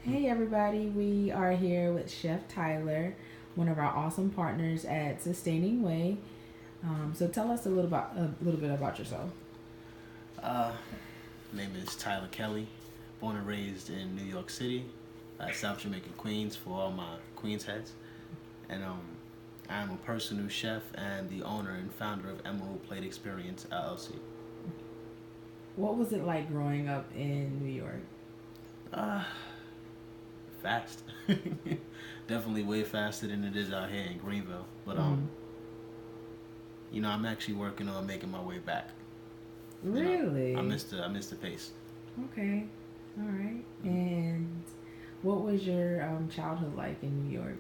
Hey everybody, we are here with Chef Tyler, one of our awesome partners at Sustaining Way. So tell us a little bit about yourself. Uh, Name is Tyler Kelley, born and raised in New York City, South Jamaica, Queens, for all my Queens heads. And I'm a personal chef and the owner and founder of Emerald Plate Experience LLC. What was it like growing up in New York? Uh, Fast. Definitely way faster than it is out here in Greenville. But I'm actually working on making my way back. Really? I missed the pace. Okay, all right. And what was your childhood like in New York?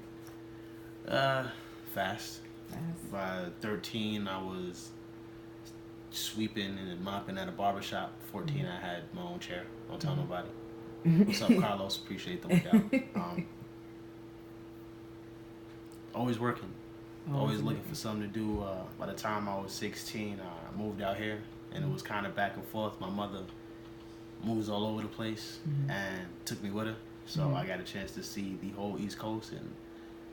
Uh, Fast. Fast. By 13, I was sweeping and mopping at a barbershop. 14, I had my own chair. Don't tell nobody. What's up, Carlos? Appreciate the lookout. Always working. Always looking for something to do. By the time I was 16, I moved out here, and it was kind of back and forth. My mother moves all over the place and took me with her. So I got a chance to see the whole East Coast, and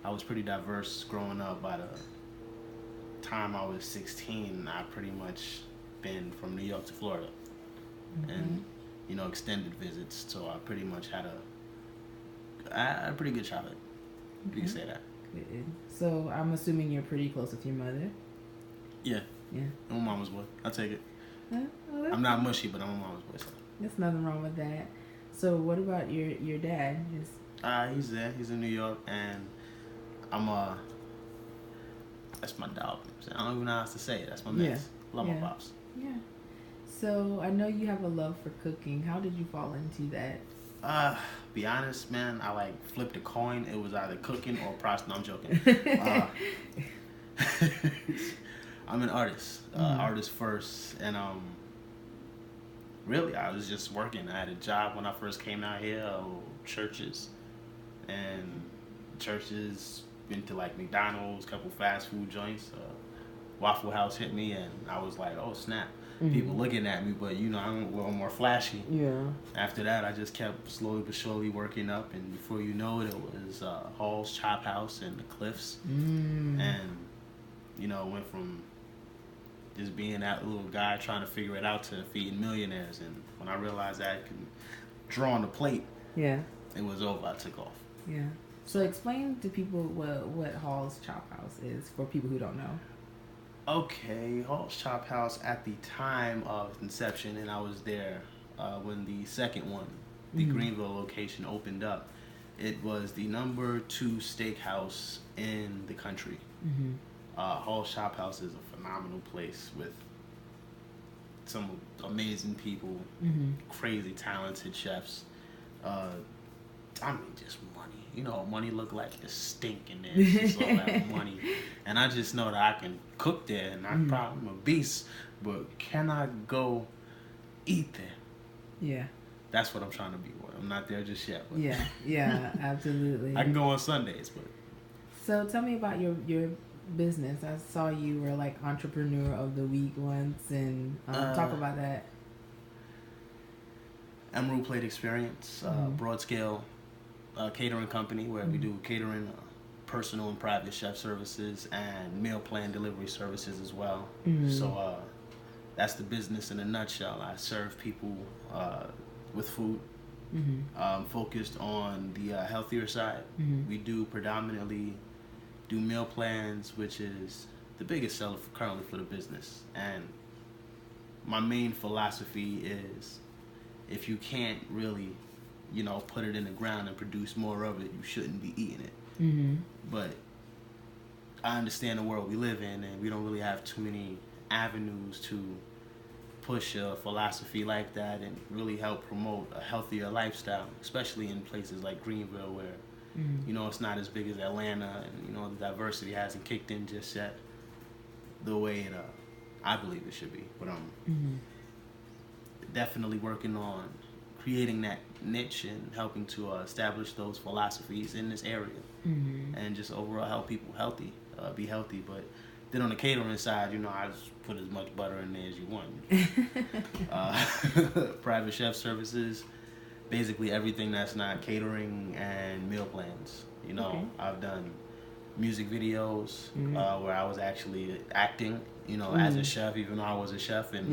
I was pretty diverse growing up. By the time I was 16, I pretty much been from New York to Florida, and extended visits. So I pretty much had a pretty good childhood. You can say that. Good. So I'm assuming you're pretty close with your mother. Yeah. Yeah. I'm a mama's boy. I'll take it. Well, I'm not mushy, but I'm a mama's boy. So. there's nothing wrong with that. So what about your dad? He's there. He's in New York, and I'm that's my dog. I don't even know how else to say it. That's my man. Love my pops. Yeah. So I know you have a love for cooking. How did you fall into that? Be honest, man. I flipped a coin. It was either cooking or prostitution. No, I'm joking. I'm an artist. Artist first, and really, I was just working. I had a job when I first came out here. Churches, been to McDonald's, couple fast food joints. Waffle House hit me, and I was like, oh snap. People looking at me, but I'm a little more flashy. Yeah. After that, I just kept slowly but surely working up, and before you know it, it was Hall's Chop House and the Cliffs, and went from just being that little guy trying to figure it out to feeding millionaires. And when I realized that I could draw on the plate, it was over. I took off. Yeah. So explain to people what Hall's Chop House is for people who don't know. Okay, Hall's Chop House at the time of its inception, and I was there when the second one, the Greenville location, opened up. It was the number 2 steakhouse in the country. Hall's Chop House is a phenomenal place with some amazing people, crazy talented chefs. Just money. Money look like the stink in there. It's just all that money. And I just know that I can cook there, and I'm a beast, but can I go eat there? Yeah. That's what I'm trying to be with. I'm not there just yet. But Yeah, absolutely. I can go on Sundays, but. So tell me about your business. I saw you were entrepreneur of the week once, and talk about that. Emerald Plate Experience, broad scale catering company where we do catering, personal and private chef services, and meal plan delivery services as well. So that's the business in a nutshell. I serve people with food, focused on the healthier side. We do predominantly do meal plans, which is the biggest seller currently for the business. And my main philosophy is, if you can't really put it in the ground and produce more of it, you shouldn't be eating it. But I understand the world we live in, and we don't really have too many avenues to push a philosophy like that and really help promote a healthier lifestyle, especially in places like Greenville, where it's not as big as Atlanta, and the diversity hasn't kicked in just yet the way I believe it should be. But definitely working on creating that niche and helping to establish those philosophies in this area, and just overall help people be healthy. But then on the catering side, I just put as much butter in there as you want. Private chef services, basically everything that's not catering and meal plans. You know, Okay. I've done music videos where I was actually acting, you know, Mm-hmm. as a chef, even though I was a chef, and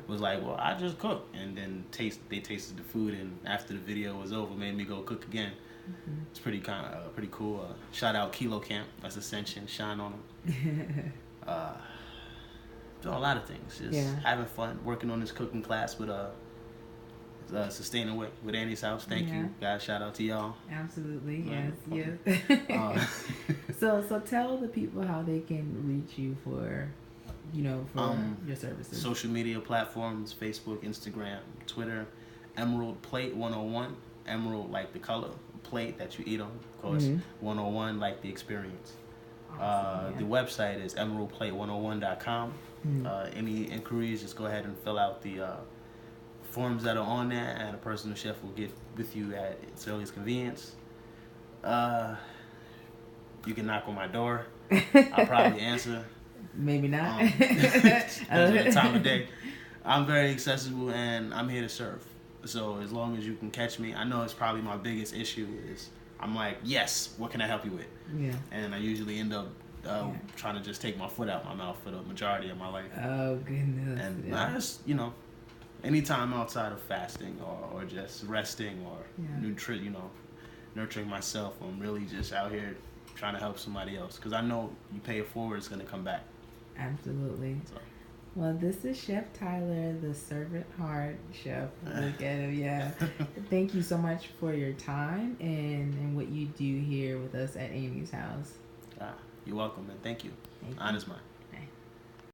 was like, well, I just cook, and then they tasted the food, and after the video was over, made me go cook again. Mm-hmm. It's pretty cool. Shout out Kilo Camp, that's Ascension, shine on them. Doing a lot of things, just having fun, working on this cooking class with Sustaining Way with Annie's House. Thank you guys, shout out to y'all. Absolutely. Yes. So tell the people how they can reach you for your services. Social media platforms: Facebook, Instagram, Twitter. Emerald Plate 101. Emerald like the color, plate that you eat on, of course. 101 like the experience. Awesome, the website is emeraldplate101.com. Any inquiries, just go ahead and fill out the forms that are on there, and a personal chef will get with you at its earliest convenience. You can knock on my door. I'll probably answer. Maybe not. Depends on the time of day. I'm very accessible, and I'm here to serve. So as long as you can catch me, I know it's probably my biggest issue is I'm like, yes, what can I help you with? Yeah. And I usually end up trying to just take my foot out my mouth for the majority of my life. Oh, goodness. And I just, anytime outside of fasting or just resting or nurturing myself, I'm really just out here trying to help somebody else. Because I know you pay it forward, it's going to come back. Absolutely. So. Well, this is Chef Tyler, the servant heart chef. Look at him, Thank you so much for your time and what you do here with us at Amy's House. You're welcome, and thank you. Honest mine.